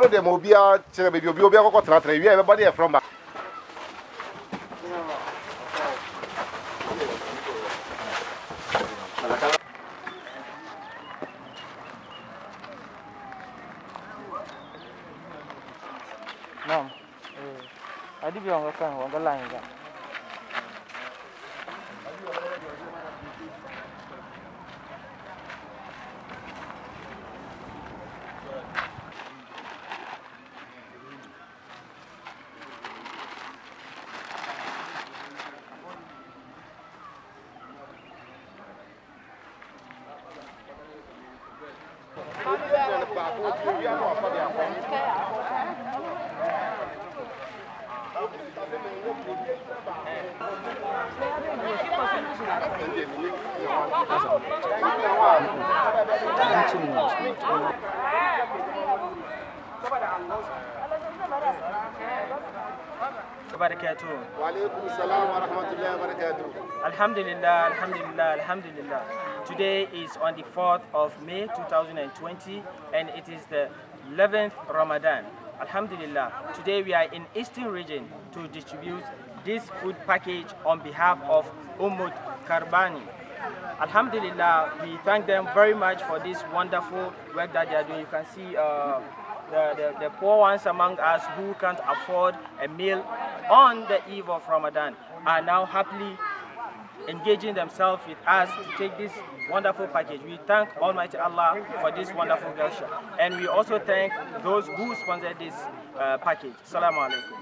de mobia, everybody from back. Naam. Adi bilang kan, orang lain kan. Walaikum salam wa rahmatullahi wa barakatuh. Alhamdulillah, alhamdulillah, alhamdulillah. Today is on the 4th of May 2020 and it is the 11th Ramadan. Alhamdulillah. Today we are in Eastern region to distribute this food package on behalf of Ummut Karbani. Alhamdulillah, we thank them very much for this wonderful work that they are doing. You can see the poor ones among us who can't afford a meal on the eve of Ramadan are now happily engaging themselves with us to take this wonderful package. We thank Almighty Allah for this wonderful gesture. And we also thank those who sponsored this package. Assalamu alaikum.